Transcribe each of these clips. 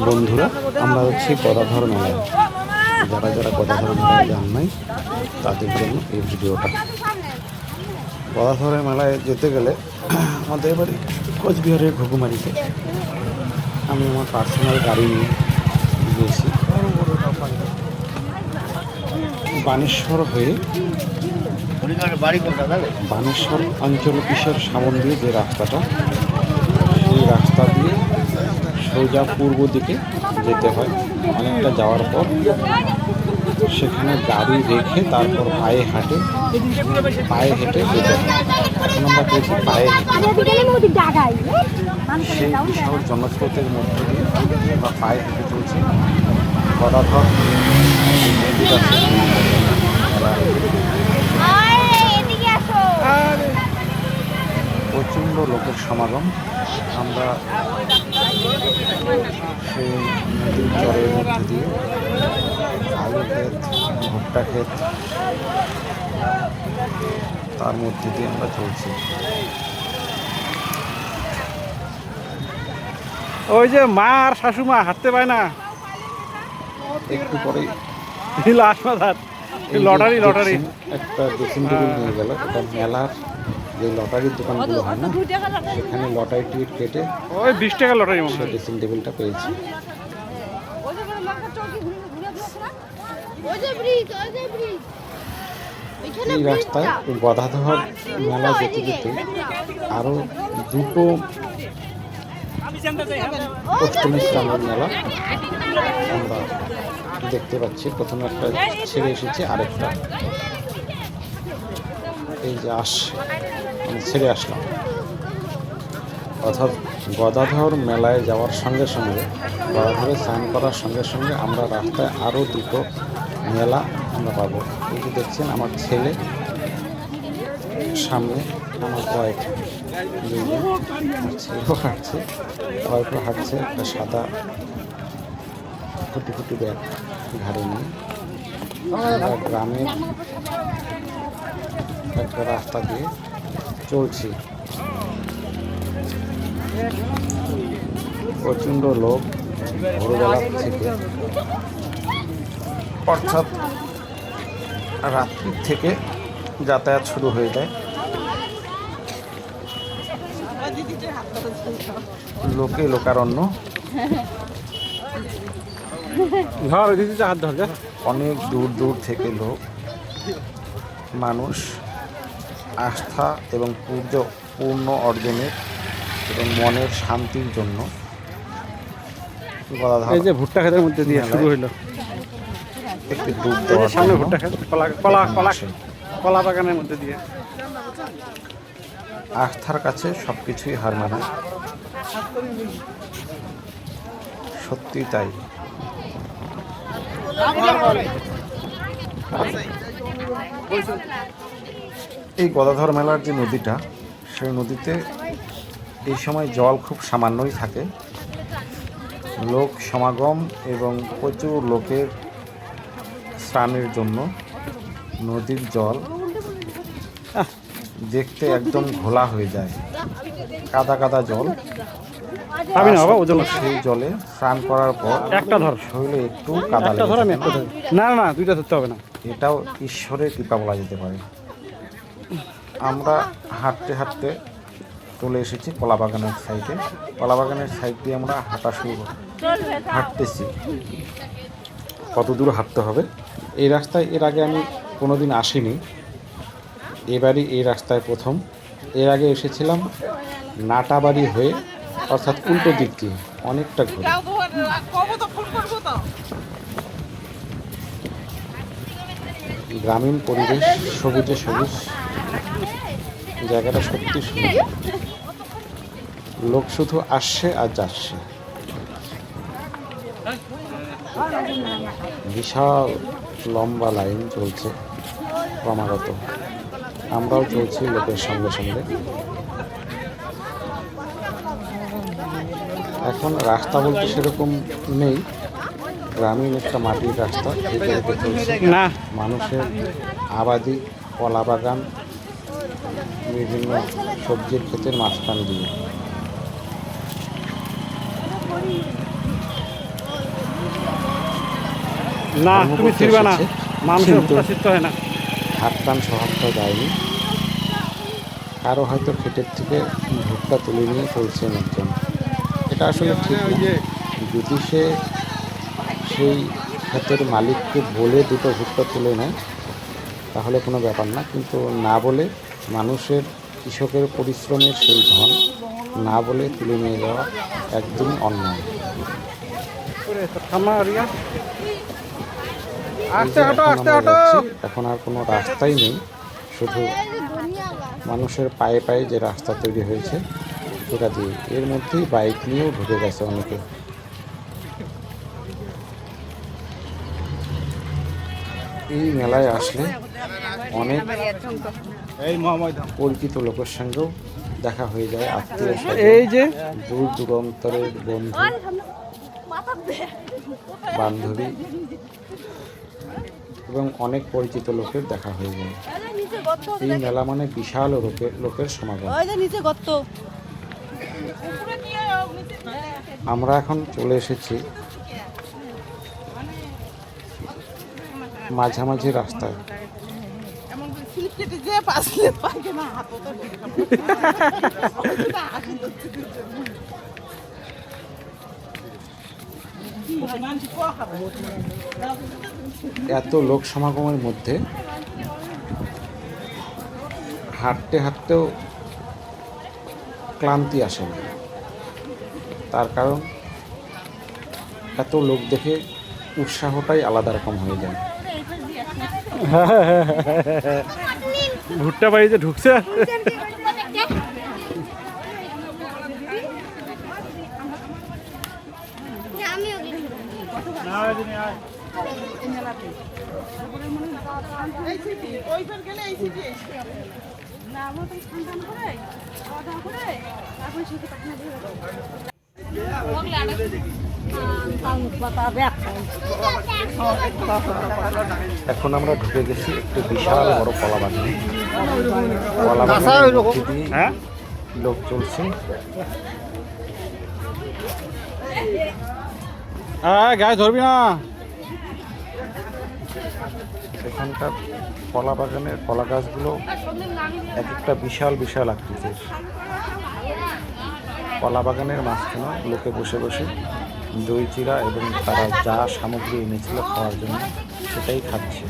বন্ধুরা, আমরা হচ্ছি গদাধর মেলায়। যারা যারা গদাধর মেলায় যান নাই তাদের জন্য এই ভিডিওটা। গদাধরের মেলায় যেতে গেলে আমাদের বাড়ি কোচবিহারের ঘুঘুমারিতে। আমি আমার পার্সোনাল গাড়ি নিয়ে গিয়েছি। বানেশ্বর হয়ে বানেশ্বর অঞ্চল অফিসের সামনে দিয়ে যে রাস্তাটা, সেই রাস্তা দিয়ে সোজা পূর্ব দিকে যেতে হয়। অনেকটা যাওয়ার পর সেখানে গাড়ি রেখে তারপর পায়ে হেঁটে যেতে হয়। এখন আমরা পেয়েছি পায়ে হেঁটে। সেই বিশাল জনস্রোতের মধ্যে দিয়ে আমরা পায়ে হেঁটে চলছি। গদাধর মন্দির আছে, প্রচণ্ড লোকের সমাগম। আমরা সেই নদীর চরের মধ্যে দিয়ে আলু ক্ষেত, ভুট্টা ক্ষেত, তার মধ্যে দিয়ে আমরা চলছি। ওই যে মা আর শাশুমা হাঁটতে পায় না, একটু পরে লটারি একটা ড্রেসিং টেবিল নিয়ে গেল। এটা মেলার যে লটারির দোকানগুলো হয় না, সেখানে লটারি টিকিট কেটে ওই 20 টাকা লটারি সেই ড্রেসিং টেবিলটা পেয়েছি। এই রাস্তায় গদাধর মেলা যেতে যেতে আরও দুটো অষ্টমী স্থানের মেলা আমরা দেখতে পাচ্ছি। প্রথমে একটা ছেড়ে এসেছে, আরেকটা এই যে ছেড়ে আসলাম। অর্থাৎ গদাধর মেলায় যাওয়ার সঙ্গে সঙ্গে, গদাধরে স্নান করার সঙ্গে সঙ্গে আমরা রাস্তায় আরও দুটো মেলা আমরা পাবো। এই যে দেখছেন আমার ছেলে সামনে, আমার ওয়াইফ, আমার ছেলেও হাঁটছে, ওয়াইফও হাঁটছে, একটা সাদা ফুটি ফুটি ব্যাগ ঘাড়ে নিয়ে। আমরা গ্রামের একটা রাস্তা দিয়ে চলছি। প্রচণ্ড লোক ভোরবেলা থেকে, অর্থাৎ রাত্রি থেকে যাতায়াত শুরু হয়ে যায়। লোকে লোকারণ্য, অনেক দূর দূর থেকে লোক, মানুষ আস্থা এবং পূর্ণ অর্জনের এবং মনের শান্তির জন্য এই যে ভুট্টা ক্ষেতের মধ্যে দিয়ে শুরু হইলো। একটি ডুব দেওয়ার সামনে ভুট্টা ক্ষেত, কলা বাগানের মধ্যে দিয়ে। আস্থার কাছে সবকিছুই হার মানে, সত্যি তাই। এই গদাধর মেলার যে নদীটা, সেই নদীতে এই সময় জল খুব সামান্যই থাকে। লোক সমাগম এবং প্রচুর লোকের স্নানের জন্য নদীর জল দেখতে একদম ঘোলা হয়ে যায়, কাদা কাদা জল। সেই জলে স্নান করার পর শরীরে একটু কাদা লাগে না, দুইটা ধরতে হবে না। এটাও ঈশ্বরের কৃপা বলা যেতে পারে। আমরা হাঁটতে হাঁটতে চলে এসেছি কলাবাগানের সাইডে। কলাবাগানের সাইড দিয়ে আমরা হাঁটতেছি। কত দূর হাঁটতে হবে এই রাস্তায়, এর আগে আমি কোনোদিন আসিনি, এবারই এই রাস্তায় প্রথম। এর আগে এসেছিলাম নাটাবাড়ি হয়ে, অর্থাৎ উল্টো দিক দিয়ে, অনেকটা ঘুরে। গ্রামীণ পরিবেশ, সবুজে সবুজ, জায়গাটা সত্যি সুন্দর। লোক শুধু আসছে আর যাচ্ছে। বিশাল লম্বা লাইন চলছে ক্রমাগত। আমরাও চলছি লোকের সঙ্গে সঙ্গে। এখন রাস্তা বলতে সেরকম নেই, গ্রামীণ একটা মাটির রাস্তা। না, মানুষের আবাদি, কলা বাগান, বিভিন্ন সবজির ক্ষেতের মাঝখান দিয়ে না কর্ম তুমি করতে ছিড়বা না, এসেছে, মানুষের কিন্তু ভুট্টা ছিঁড়তে হয় না। হাত টান স্বভাবটা যায়নি। কারো হয়তো ক্ষেতের থেকে ভুট্টা তুলে নিয়ে চলছেন একজন, এটা আসলে ঠিক ওই না। যে যদি সে সেই ক্ষেতের মালিককে বলে দুটো ভুট্টা তুলে নেয় তাহলে কোনো ব্যাপার না, কিন্তু না বলে মানুষের, কৃষকের পরিশ্রমের সেই ধন না বলে তুলে নিয়ে যাওয়া একদমই অন্যায়। থামা রিয়া, এই আস্তে যে হাঁটো এখন আস্তে আমরা হাঁটো। যাচ্ছি, এখন আর কোনো রাস্তাই নেই, শুধু মানুষের পায়ে পায়ে যে রাস্তা তৈরি হয়েছে সেটা দিয়ে, এর মধ্যেই বাইক নিয়েও ঢুকে গেছে অনেকে। এই মেলায় আসলে অনেক এই মহাময়দান, পরিচিত লোকের সঙ্গেও দেখা হয়ে যায়, আত্মীয় এই যে দূর দূরান্তরের বন্ধু বান্ধবী এবং অনেক পরিচিত লোকের দেখা হয়ে যায়। এই মেলা মানে বিশাল লোকের সমাগম। আমরা এখন চলে এসেছি মাঝামাঝি রাস্তায়। এত লোক সমাগমের মধ্যে হাঁটতে হাঁটতেও ক্লান্তি আসে না, তার কারণ এত লোক দেখে উৎসাহটাই আলাদা রকম হয়ে যায়। ভুট্টা বাড়িতে ঢুকছে। এখন আমরা ঢুকে গেছি একটি বিশাল বড় কলা বাগানে। কলা বাগানের মধ্যে দিয়ে হ্যাঁ লোক চলছে। গায়ে ধরবি না। এখানকার কলা বাগানের কলা গাছগুলো এক একটা বিশাল বিশাল আকৃতির। কলা বাগানের মাঝখানে লোকে বসে বসে দই চিড়া এবং তারা যা সামগ্রী এনেছিল খাওয়ার জন্য সেটাই খাচ্ছে।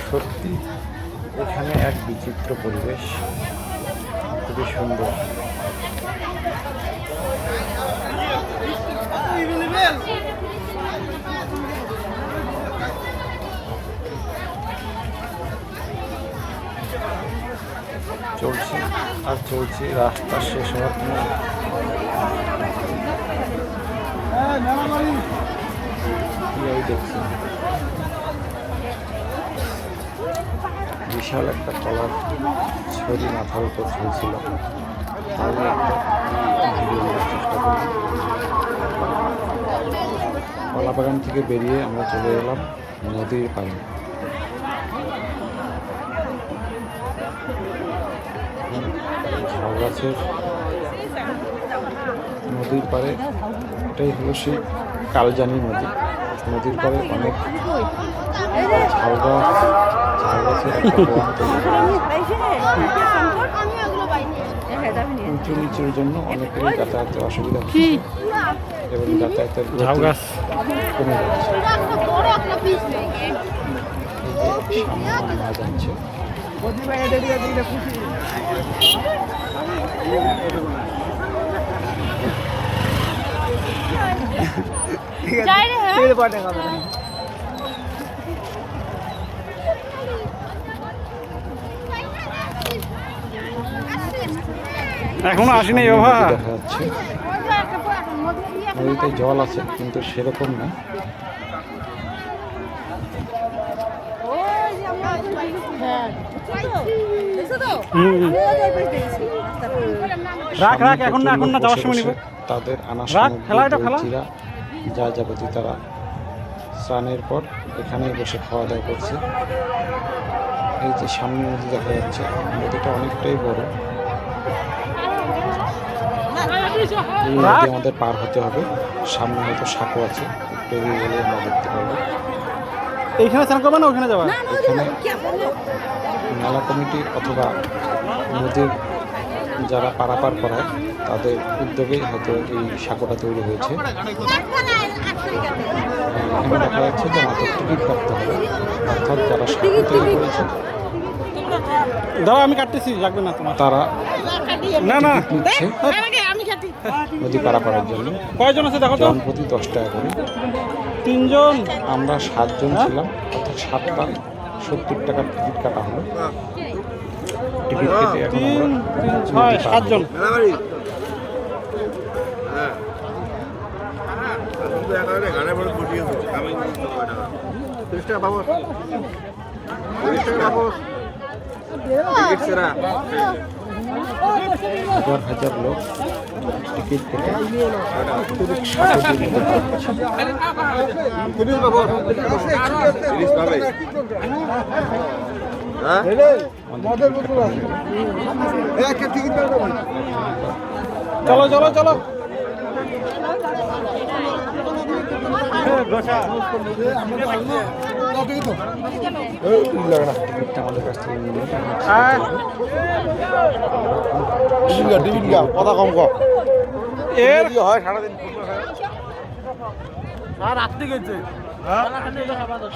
সত্যি এখানে এক বিচিত্র পরিবেশ, খুবই সুন্দর। চলছি আর চলছি, রাস্তা শেষ হওয়ার কোনো দেখছি। বিশাল একটা কলার ছড়ি মাথার উপর ঝুলছিল, তাই একটা ভিডিও নেওয়ার চেষ্টা করি। কলা বাগান থেকে বেরিয়ে আমরা চলে এলাম নদীর পাড়ে। ঝাউ গাছের নদীর পাড়ে, এটাই হলো সেই কালজানি নদী। নদীর পাড়ে অনেক ঝাউ গাছের একটা বন তৈরি করা হয়েছে। উঁচু নিচুর জন্য অনেকেরই যাতায়াতের অসুবিধা হচ্ছে এবং যাতায়াতের ঝাউ গাছ কমে যাচ্ছে। এই যে সামনে নেওয়া যাচ্ছে। এখনো আসেনি বাবা। দেখা যাচ্ছে নদীতে জল আছে কিন্তু সেরকম না। রাখ রাখ, এখন না যাওয়ার সময় নিব। তাদের আনা রাখ, খেলা এটা খেলা। সামগ্রী যা যাবতীয় তারা স্নানের পর এখানেই বসে খাওয়া দাওয়া করছে। এই যে সামনে নদী দেখা যাচ্ছে, নদীটা অনেকটাই বড়। এই নদী আমাদের পার হতে হবে। সামনে হয়তো সাঁকো আছে, একটু এগিয়ে গেলে আমরা দেখতে পাবো। এইখানে স্নান করবে না ওখানে যাবা? এখানে মেলা কমিটি অথবা নদীর যারা পারাপার করায় তাদের উদ্যোগেই হয়তো এই সাঁকোটা তৈরি হয়েছে। এখানে দেখা যাচ্ছে যে আমাদের টিকিট কাটতে হবে, অর্থাৎ যারা সাঁকো তৈরি করেছে দাঁড়া আমি কাটতেছি, লাগবে না তোমার। তারা না না নিচ্ছে নদী পারাপারের জন্য। কয়জন আছে দেখো তো? জন প্রতি 10 টাকা করে। 3 জন। আমরা 7 জন ছিলাম, অর্থাৎ 7টা 70 টাকার টিকিট কাটা হলো। টিকিট কেটে এখন 3, আমরা 6, 7 জন। হাজার হাজার লোক টিকিট কেটে সাঁকো তৈরি করতে পারছে। চলো চলো চলো। টিকিটটা আমাদের কাছ থেকে নিয়ে নিয়ে কথা কম কম এর হয় সারাদিন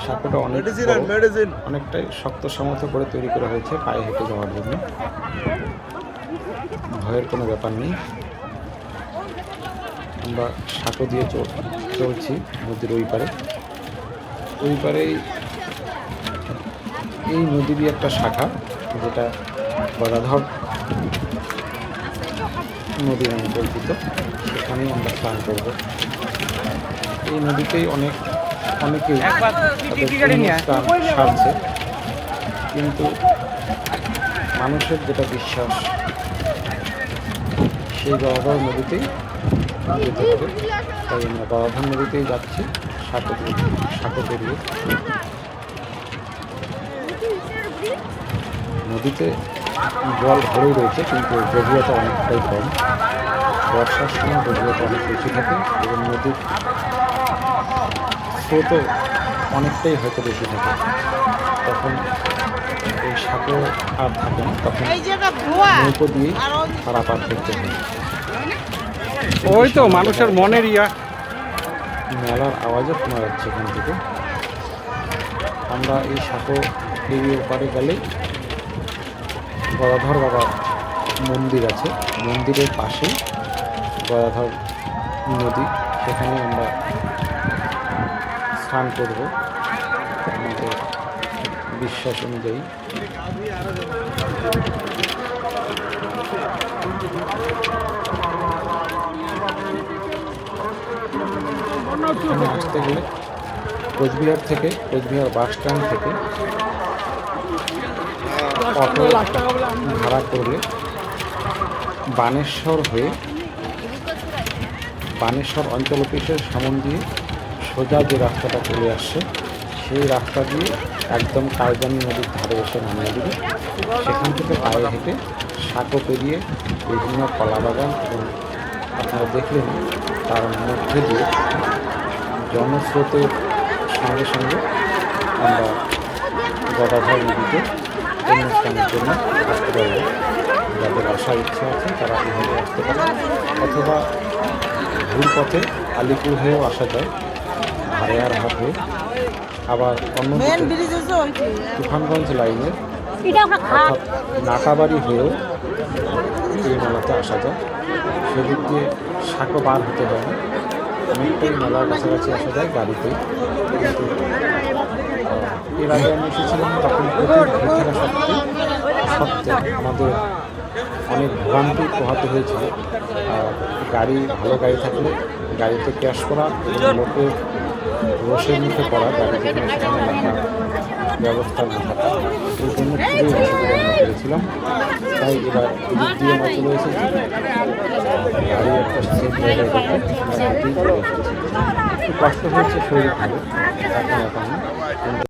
সাঁকোটা অনেক অনেকটাই শক্ত সমর্থ করে তৈরি করা হয়েছে পায়ে হেঁটে যাওয়ার জন্য। ভয়ের কোনো ব্যাপার নেই। আমরা সাঁকো দিয়ে চলছি নদীর ওই পারে। ওই পারেই এই নদীরই একটা শাখা, যেটা গদাধর নদী নামে পরিচিত, সেখানেই আমরা স্নান করব। এই নদীতেই অনেকেই স্নান সারছে, কিন্তু মানুষের যেটা বিশ্বাস সেই গদাধর নদীতেই যেতে হবে। তাই আমরা গদাধর নদীতেই যাচ্ছি সাঁকো পেরিয়ে। নদীতে জল ভরেই রয়েছে, কিন্তু গভীরতা অনেকটাই কম। বর্ষার সময় গভীরতা অনেক বেশি থাকে এবং নদীর স্রোতও অনেকটাই হয়তো বেশি থাকে। তখন এই সাঁকো আর থাকে না, তখন নৌকো দিয়েই পারাপার করতে হয়। ওই তো মানুষের মনের ইয়া। মেলার আওয়াজও শোনা যাচ্ছে এখান থেকে। আমরা এই সাঁকো পেরিয়ে ওপারে গেলেই গদাধর বাবা মন্দির আছে, মন্দিরের পাশেই গদাধর নদী, সেখানে আমরা স্নান করব আমাদের বিশ্বাস অনুযায়ী। এখানে আসতে গেলে কোচবিহার বাস স্ট্যান্ড থেকে অটো ভাড়া করলে বানেশ্বর অঞ্চল অফিসের সামন দিয়ে সোজা যে রাস্তাটা চলে আসছে সেই রাস্তা দিয়ে একদম কালজানি নদীর ধারে এসে নামিয়ে দেবে। সেখান থেকে পায়ে হেঁটে সাঁকো পেরিয়ে বিভিন্ন কলাবাগান এবং আপনারা দেখলেন তার মধ্যে দিয়ে জনস্রোতের সঙ্গে সঙ্গে আমরা গদাধর নদীতে অনুষ্ঠানের জন্য আসতে পারব। যাদের আসার ইচ্ছা আছে তারা এভাবে আসতে পারে, অথবা ভুল পথে আলিপুর হয়েও আসা যায়, ভাড়ার হাট হয়ে। আবার অন্য তুফানগঞ্জ লাইনের অর্থাৎ নাটাবাড়ি হয়েও এই মেলাতে আসা যায়। সেদিক দিয়ে সাঁকো পার হতে হয় না, অনেকটাই মেলার কাছাকাছি আসা যায় গাড়িতে। কিন্তু এর আগে আমি এসেছিলাম তখন প্রচুর ভিড় থাকা সত্ত্বেও আমাদের অনেক ভোগান্তি পোহাতে হয়েছিল। ভালো গাড়ি থাকলে গাড়িতে ক্যাশ করা এবং লোকের রোষের মুখে পড়া, গাড়ি যেখানে সেখানে রাখার ব্যবস্থা না থাকা, এই জন্য খুবই অসুবিধা আমরা করেছিলাম। তাই এবার এদিক দিয়ে আমরা চলে এসেছি, গাড়ি একটা সেফ জায়গায় রেখে আমরা হেঁটেই চলে এসেছি। একটু কষ্ট হয়েছে শরীরভাবে, এখন